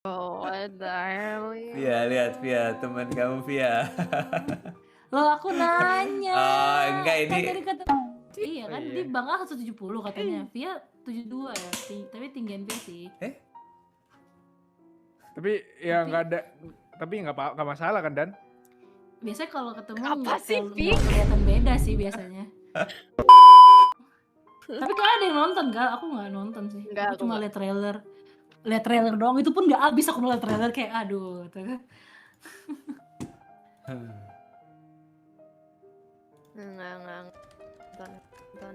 Oh, darling. Via, lihat Via, teman kamu Via. Loh aku nanya. Oh, enggak Kan ini. tadi kata iya kan, iya. di Bang Al 170 katanya. Via 72 ya, tapi tinggian Via sih. Tapi ya nggak ada, tapi nggak masalah kan Dan? Biasanya kalau ketemu Apa nggak sih, terlalu- Pi? nggak kelihatan beda sih biasanya. Tapi kalau ada yang nonton kan, aku nggak nonton sih. Nggak, Aku aku cuma nggak. lihat trailer doang. Itu pun nggak habis aku lihat trailer kayak aduh. Tuh. Enggak. Nonton.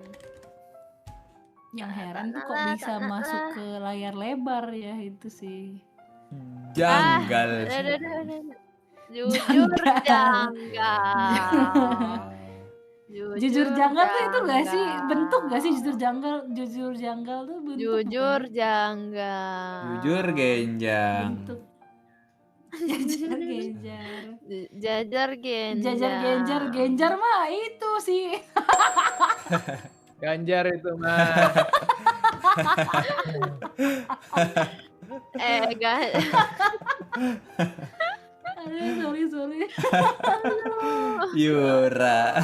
Yang heran tuh kok bisa masuk ke layar lebar ya itu sih. Janggal Ah, sih. Jujur janggal. Jujur janggal tuh itu nggak sih bentuk nggak sih jujur janggal tuh bentuk Jujur bukan? janggal. Jujur genjang. Bentuk jajar genjar genjar mah itu sih. Ganjar itu mah. Aduh, sorry. Yura.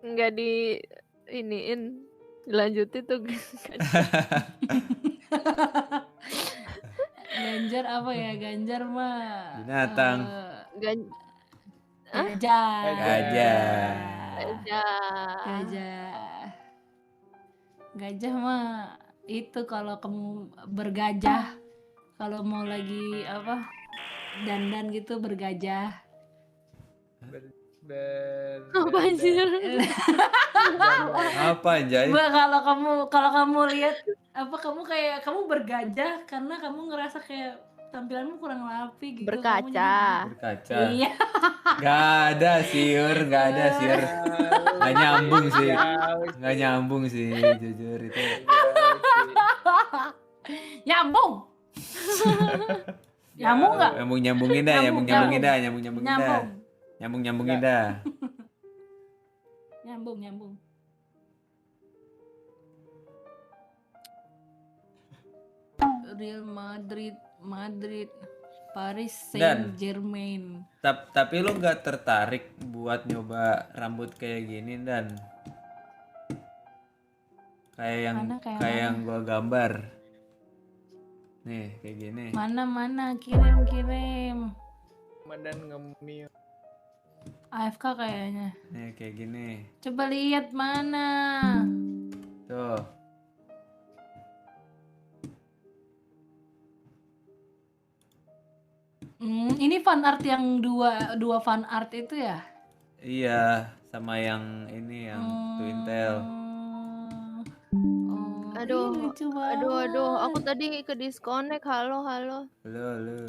Nggak di iniin dilanjutin tuh. Ganjar apa ya? Ganjar mah Binatang. gajah. Gajah mah itu kalau kamu bergajah, kalau mau lagi apa dandan gitu bergajah. Apa sih? Apa anjay? Kalau kamu lihat apa kamu kayak kamu bergajah karena kamu ngerasa kayak tampilanmu kurang rapi gitu. Berkaca. Iya. Gak ada siur. Gak nyambung sih jujur itu. Nyambung. Nyambung nggak? Nyambungin dah. Nyambung. Real Madrid, Paris Saint-Germain. Tapi lu nggak tertarik buat nyoba rambut kayak gini Dan? Kayak yang gua gambar. Nih kayak gini. Mana kirim. Dan ngemil. AFK kayaknya. Nih kayak gini. Coba lihat mana. Tuh. Ini fan art yang dua fan art itu ya? Iya, sama yang ini yang Twintel. Aduh, lucu banget. aduh, aku tadi ke disconnect. Halo. Halo.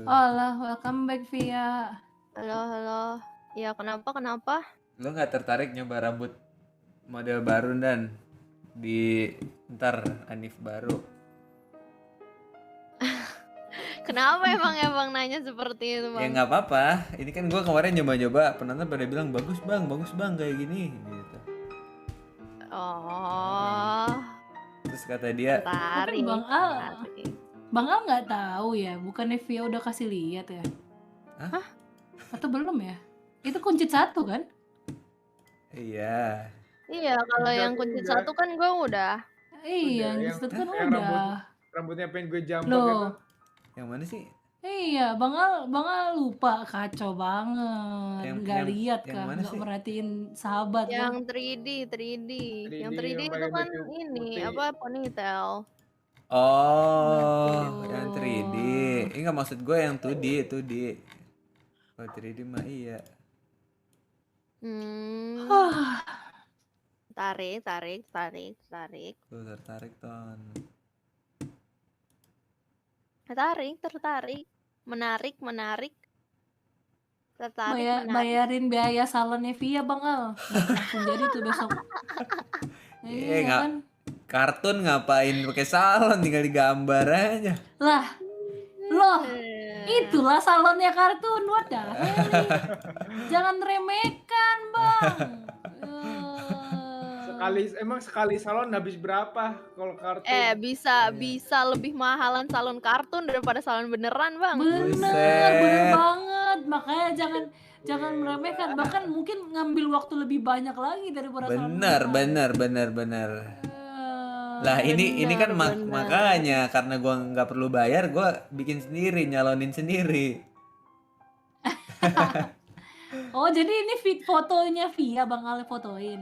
Hola, welcome back Via. Halo. Ya kenapa? Lo nggak tertarik nyoba rambut model baru Dan di ntar Anif baru? Kenapa emang nanya seperti itu, Ya Bang? nggak apa-apa. Ini kan gua kemarin nyoba-nyoba, penonton pada bilang bagus bang kayak gini gitu. Oh. Terus kata dia, Tarik. Bang Al nggak tahu ya, bukannya Via udah kasih lihat ya? Hah? Atau belum ya? Itu kunci 1 kan? iya. Iya, kalau yang kunci 1 kan gue udah. Iya, yang kunci 1 kan udah. Rambutnya pengen gue jambak Loh. itu. Yang mana sih? Iya, Bang Al lupa, kacau banget. Nggak lihat kan, nggak merhatiin sahabat. Yang 3D. Yang 3D itu kan ini apa ponytail. Oh, yang 3D. Enggak maksud gue yang 2D. Kalau 3D mah iya. Tarik. Tuh tertarik Ton. Tertarik. Menarik. Bayarin biaya salonnya Via Bang Al. Langsung jadi tuh besok. Iya kan? Kartun ngapain pakai salon, tinggal digambar aja. Lah. Loh. Itulah salonnya kartun, wadah. Sekarang sekali salon habis berapa kalau kartun? Bisa Iya. lebih mahalan salon kartun daripada salon beneran, Bang. Bener Buset. banget. Makanya jangan Iya. meremehkan, bahkan mungkin ngambil waktu lebih banyak lagi daripada salon Benar. beneran. Lah ini kan Benar. makanya karena gua nggak perlu bayar, gua bikin sendiri, nyalonin sendiri. Oh, jadi ini fotonya Via, Bang Ale fotoin.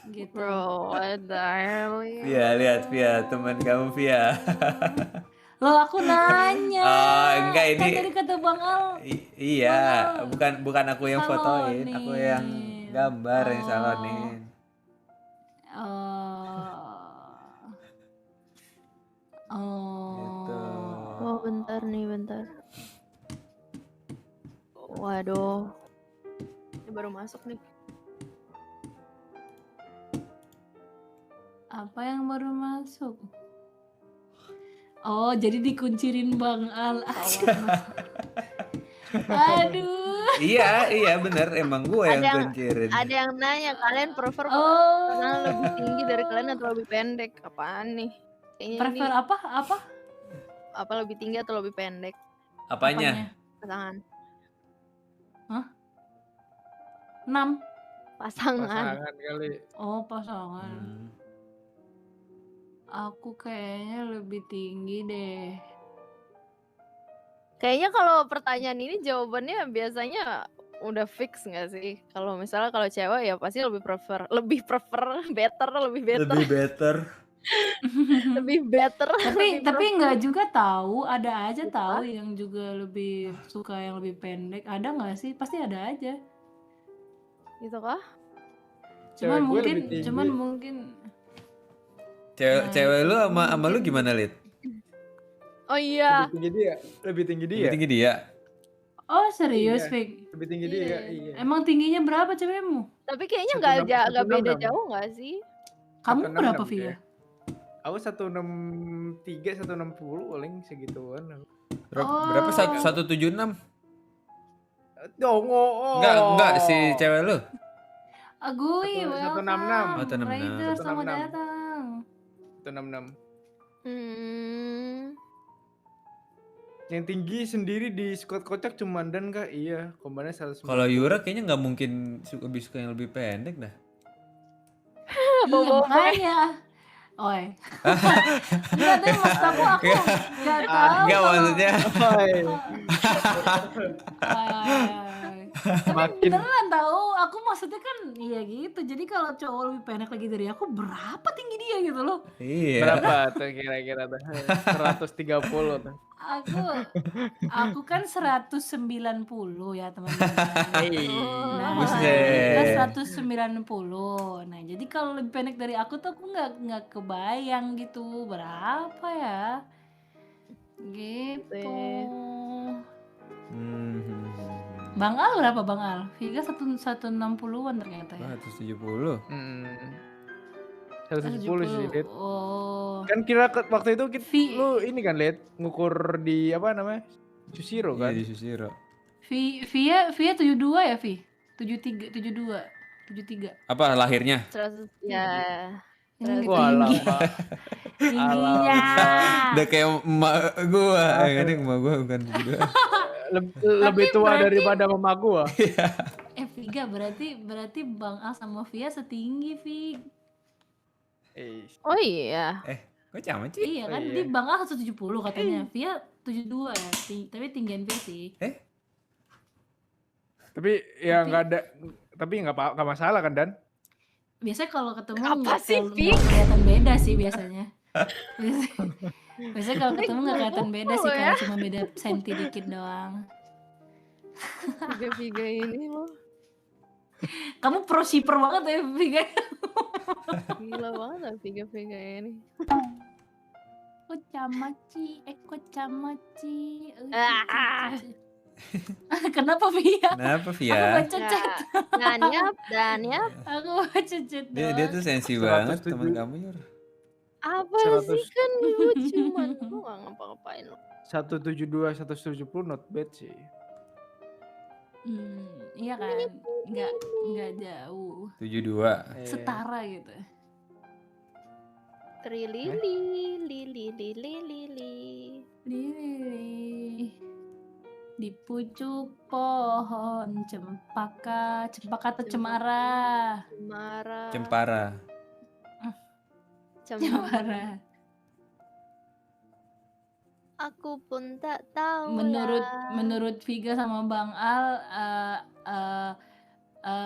Gitu. Bro, what the hell ya? Via, lihat Via, teman kamu Via. Loh, aku nanya. Oh, enggak Kan ini. tadi kata Bang Al. Iya, Bang bukan aku yang fotoin, aku yang salonin. gambar yang salonin. Gitu. Oh, bentar. Waduh. Ini baru masuk nih. Apa yang baru masuk? Oh, jadi dikuncirin Bang Al. Aduh. Iya bener, emang gue yang Ada yang- kuncirin. Ada yang nanya, kalian prefer Oh. pasangan lebih tinggi dari kalian atau lebih pendek? Apaan nih? Kayaknya Prefer ini apa? apa lebih tinggi atau lebih pendek? Apanya? Pasangan. 6. Pasangan. Pasangan kali. Oh, pasangan. Aku kayaknya lebih tinggi deh. Kayaknya kalau pertanyaan ini jawabannya biasanya udah fix nggak sih? Kalau misalnya kalau cewek ya pasti lebih prefer, lebih better. Lebih better. Lebih better. Tapi nggak juga tahu, ada aja tahu yang juga lebih suka yang lebih pendek. Ada nggak sih? Pasti ada aja. Gitu kah? Cewek gue lebih tinggi. Cuman mungkin Cewek lu sama lu gimana, Lid? Oh iya. Lebih tinggi dia. Lebih tinggi dia. Oh, serius, Iya. Fik? Lebih tinggi dia. Iya. Emang tingginya berapa cewekmu? Tapi kayaknya 166. nggak beda jauh nggak sih? Kamu 166 berapa, dia. Via? Aku 163, 160 paling segituan. Berapa? 176? Oh. Enggak si cewek lu. Agui, 166. welcome. 166. Raider, selamat 166. datang. 166. Hmm. Yang tinggi sendiri di squad kocak cuma Dan kak. Iya, kombannya 190. Kalau Yura kayaknya nggak mungkin lebih suka yang lebih pendek dah. Iya, makanya. Oi. Enggak, tapi maksud aku nggak tahu. Enggak maksudnya. Tapi beneran tahu, aku maksudnya kan iya gitu. Jadi kalau cowok lebih pendek lagi dari aku, berapa tinggi dia gitu loh. Iya. Berapa tuh kira-kira tuh? 130 tuh. Aku kan 190 ya teman-teman. Nah, Buset. kita 190. Nah, jadi kalau lebih pendek dari aku tuh aku nggak kebayang gitu berapa ya. Gitu. Bang Al berapa Bang Al? Viga 160-an ternyata ya. 170. 170 sih, Lid. Oh. Kan kira waktu itu lu ini kan, Lid, ngukur di apa namanya? Susiro kan? Iya di Susiro. Via 72 ya, Vi? 73. Apa lahirnya? 100 ya. Wah, lama. Tingginya. Udah kayak emak gua. Kan emak gua bukan 72. Lebih tua daripada mama gua. Viga berarti Bang Al sama Via setinggi, Vig. Oh iya. Kok sama sih? Iya kan, di Bang Al 170 katanya. Via 72 ya. Tapi tinggian Via sih. Tapi ya nggak ada, tapi nggak masalah kan, Dan? Biasanya kalau ketemu Apa nggak sih, terlalu- Vig? nggak kelihatan beda sih biasanya. Biasanya kalau ketemu nggak kelihatan beda sih, ya. kalau cuma beda senti dikit doang. Tiga ini loh. Kamu pro shipper banget ya, Viga. Gila banget lah Vega ini. Kocamaci. Ah. Kenapa Via? Kenapa Aku Via? baca chat. Dan yap. Aku baca chat Dia doang. tuh sensi 107. banget teman kamu, Yur. Apa 100. sih kan gue cuman gue gak ngapa-ngapain loh. 172, 170 not bad sih. Iya kan, nggak jauh, 72. setara gitu. Trilili, lili, lili, lili. Lili di pucuk pohon cempaka atau cemara. Marah. Cempara. Cemara. Aku pun tak tahu Menurut Viga sama Bang Al,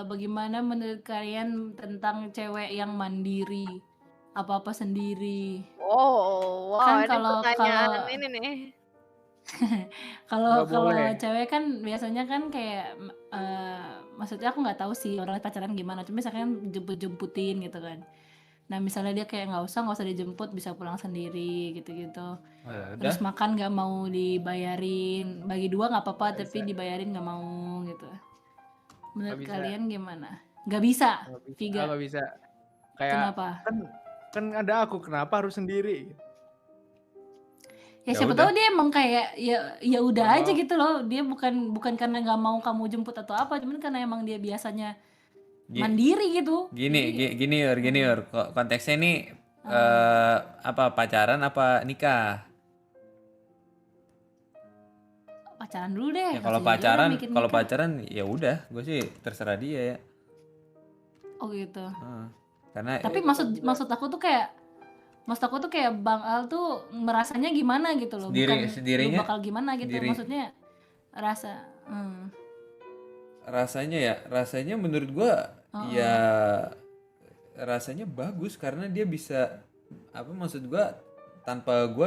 bagaimana menurut kalian tentang cewek yang mandiri, apa-apa sendiri? Oh, Kan wow, ini kalau pertanyaan ini nih. kalau Nggak boleh. cewek kan biasanya kan kayak maksudnya aku nggak tahu sih orang pacaran gimana, cuma misalkan jemput-jemputin gitu kan. Nah misalnya dia kayak nggak usah dijemput, bisa pulang sendiri gitu-gitu. Oh, ya udah. Terus makan nggak mau dibayarin, bagi 2 nggak apa-apa, tapi dibayarin nggak mau gitu. Menurut bisa. kalian gimana? Nggak bisa, Nggak bisa. Viga. Nggak bisa. Kayak Kenapa? kan ada aku, kenapa harus sendiri? Ya Ya siapa udah. tahu dia emang kayak ya udah Nggak aja mau. gitu loh. Dia bukan karena nggak mau kamu jemput atau apa, cuman karena emang dia biasanya Gi- mandiri gitu. Gini, Jadi gini Yor. Konteksnya nih apa pacaran apa nikah? pacaran dulu deh. Ya kalau kasih dia orang mikir nikah. pacaran ya udah, gue sih terserah dia ya. Oh gitu. Karena Tapi maksud aku tuh kayak Bang Al tuh merasanya gimana gitu loh, bukan sendirinya lu bakal gimana gitu, sendiri. maksudnya rasanya rasanya menurut gue ya rasanya bagus karena dia bisa maksud gue tanpa gue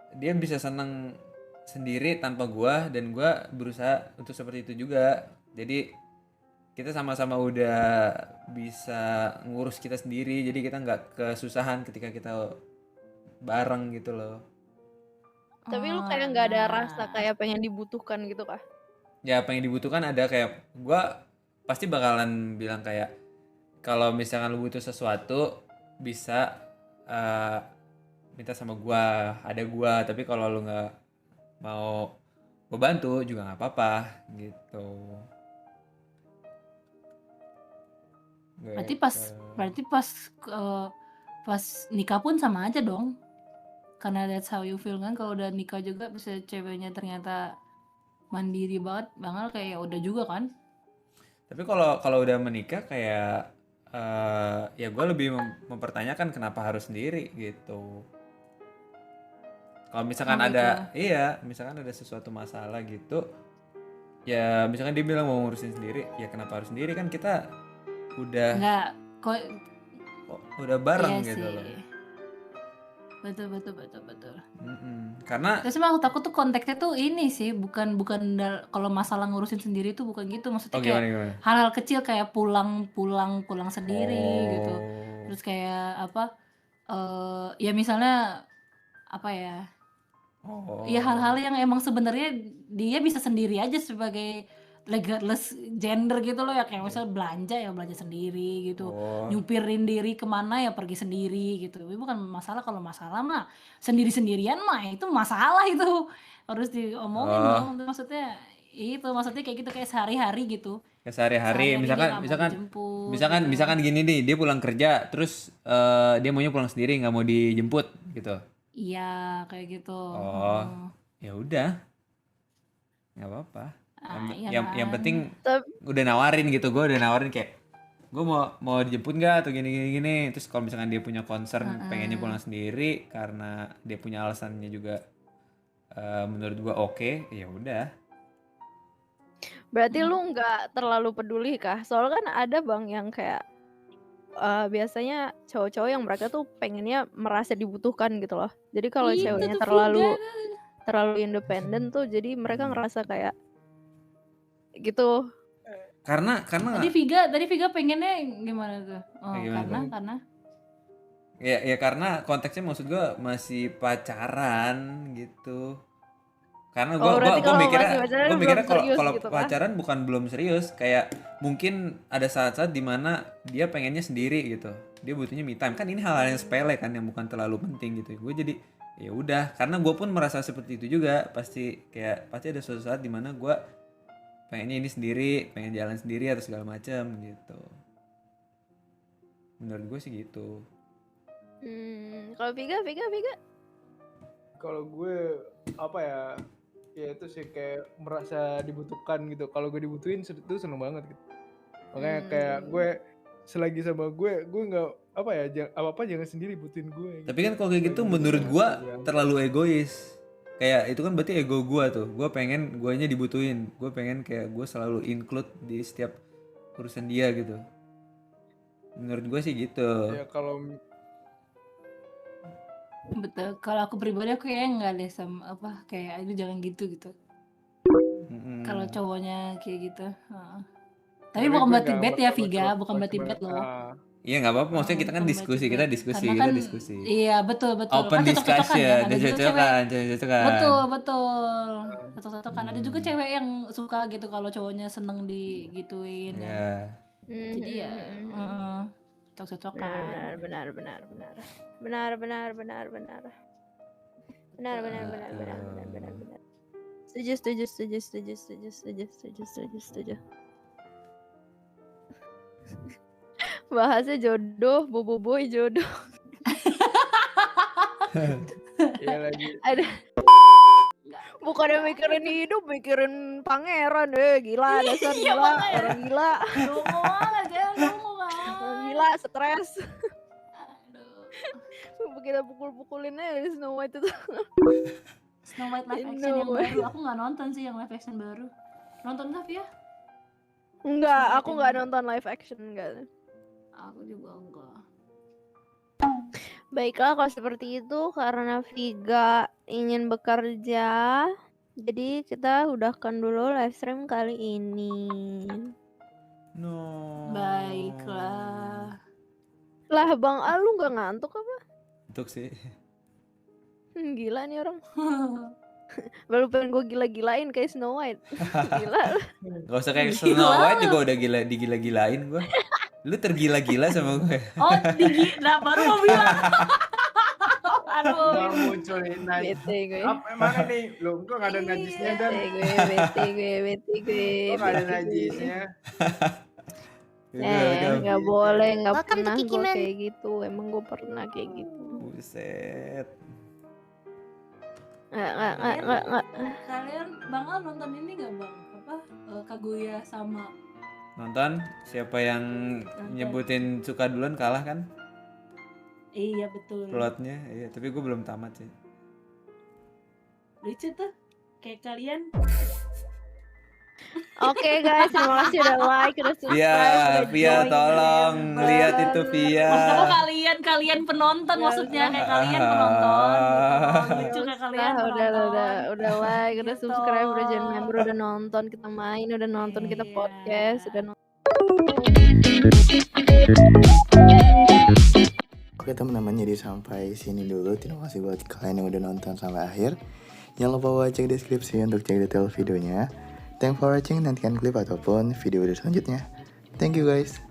dia bisa senang sendiri tanpa gue, dan gue berusaha untuk seperti itu juga. Jadi kita sama-sama udah bisa ngurus kita sendiri, jadi kita nggak kesusahan ketika kita bareng gitu loh. Tapi lu kayak nggak ada rasa kayak pengen dibutuhkan gitu kah? Ya pengen dibutuhkan ada, kayak gue pasti bakalan bilang kayak kalau misalkan lu butuh sesuatu bisa minta sama gue, ada gue. Tapi kalau lu nggak mau gue bantu juga nggak apa-apa gitu. berarti pas nikah pun sama aja dong, karena that's how you feel kan. Kalau udah nikah juga bisa ceweknya ternyata mandiri banget, Bang Al kayak udah juga kan. Tapi kalau udah menikah kayak ya gue lebih mempertanyakan kenapa harus sendiri gitu. Kalau misalkan misalkan ada sesuatu masalah gitu, ya misalkan dia bilang mau ngurusin sendiri, ya kenapa harus sendiri, kan kita udah Enggak, kok udah bareng iya gitu sih. loh. Betul. Karena Terus maksud aku tuh konteksnya tuh ini sih, bukan kalau masalah ngurusin sendiri tuh bukan gitu, maksudnya kayak gimana? hal-hal kecil kayak pulang sendiri gitu. Oh. Terus kayak ya misalnya apa ya? Ya hal-hal yang emang sebenarnya dia bisa sendiri aja sebagai regardless gender gitu loh, ya kayak misalnya belanja sendiri gitu, nyupirin diri kemana ya pergi sendiri gitu. Tapi bukan masalah, kalau masalah mah sendirian mah itu masalah, itu harus diomongin dong. Maksudnya kayak gitu, kayak sehari-hari gitu. Kayak sehari-hari misalkan gini nih, dia pulang kerja terus dia maunya pulang sendiri, nggak mau dijemput gitu. Iya kayak gitu. Ya udah, nggak apa-apa. Yang penting udah nawarin gitu, gue udah nawarin kayak gue mau dijemput nggak atau gini. Terus kalau misalkan dia punya concern pengennya pulang sendiri karena dia punya alasannya juga menurut gue oke, ya udah. Berarti lu nggak terlalu peduli kah? Soalnya kan ada Bang yang kayak biasanya cowok-cowok yang mereka tuh pengennya merasa dibutuhkan gitu loh. Jadi kalau ceweknya terlalu independen tuh, jadi mereka ngerasa kayak gitu. Karena tadi Viga pengennya gimana tuh? Karena ya karena konteksnya maksud gue masih pacaran gitu. Karena gue mikirnya kalau gitu, pacaran bukan belum serius, kayak mungkin ada saat-saat dimana dia pengennya sendiri gitu, dia butuhnya me time, kan ini hal-hal yang sepele kan, yang bukan terlalu penting gitu. Gue jadi ya udah, karena gue pun merasa seperti itu juga. Pasti ada suatu saat dimana gue pengennya ini sendiri, pengen jalan sendiri atau segala macam gitu. Menurut gue sih gitu. Kalau Viga. Kalau gue apa ya? Ya itu sih kayak merasa dibutuhkan gitu. Kalau gue dibutuhin itu seneng banget gitu. Makanya kayak gue selagi sama gue nggak apa ya, apa jangan sendiri butuhin gue. Tapi kan kalau kayak gitu menurut gue terlalu egois. Kayak itu kan berarti ego gue tuh. Gue pengen guanya dibutuhin. Gue pengen kayak gue selalu include di setiap urusan dia gitu. Menurut gue sih gitu. Ya kalau Betul. Kalau aku pribadi aku kayak nggak deh sama apa kayak itu jangan gitu. Kalau cowoknya kayak gitu. Tapi bukan berarti bad ya Viga, bukan berarti bad loh. Iya nggak apa-apa, maksudnya kita kan Bukan diskusi, berarti kita bad. diskusi, Karena kita kan diskusi. iya betul. Open Kan cocok-cocokan discussion, kan. Ada juga cewek. cocok-cocokan. Betul. Cocok-cocokan. Ada juga cewek yang suka gitu kalau cowoknya seneng digituin kan. Ya. Jadi ya cocok-cocokan. Benar. Setuju. Bahasnya jodoh, boboiboy jodoh. ya lagi Ada. Bukannya mikirin hidup, mikirin pangeran. Gila, dasar Iya, gila, makanya. orang gila. Dongo banget ya, dongo kan. Orang gila, stres. Aduh. Kita pukul-pukulin aja Snow White itu. Snow White live action yang baru, aku nggak nonton sih yang live action baru. Nonton tapi ya? Enggak, aku nggak nonton live action, enggak. Aku juga enggak. Baiklah kalau seperti itu, karena Viga ingin bekerja, jadi kita udahkan dulu live stream kali ini. No. Baiklah. Lah Bang Al, lu nggak ngantuk apa? Untuk sih. Gila nih orang. Baru pengen gue gila-gilain kayak Snow White. Gila. Gak usah kayak Snow White juga udah digila-gilain gue. Lu tergila-gila sama gue. Oh, nah baru mau bilang. Aduh. nggak muncul najis. Bete gue. Apa mana nih? Lo kok nggak ada najisnya dan? Bete gue. Kok nggak ada najisnya? Nggak boleh, nggak Welcome to pernah gue Kikiman. kayak gitu. Emang gue pernah kayak gitu. Buset. Nggak. Kalian bakal nonton ini nggak bang? Apa Kaguya sama? Nonton, siapa yang nyebutin suka duluan kalah kan Iya betul. plotnya. Iya, tapi gue belum tamat sih. Lucu tuh. Kayak kalian. Oke guys, terima kasih udah like, udah subscribe, udah Via join. tolong lihat itu Via. Oh kalian penonton maksudnya kayak kalian penonton. Gitu. Lucu kayak kalian penonton. Udah like, udah Gitu. subscribe, udah jadi member, udah nonton kita main, udah nonton kita Iya. podcast, udah nonton. Oke teman-teman, jadi sampai sini dulu. Terima kasih buat kalian yang udah nonton sampai akhir. Jangan lupa cek deskripsi untuk cek detail videonya. Thanks for watching, nantikan klip ataupun video selanjutnya. Thank you guys.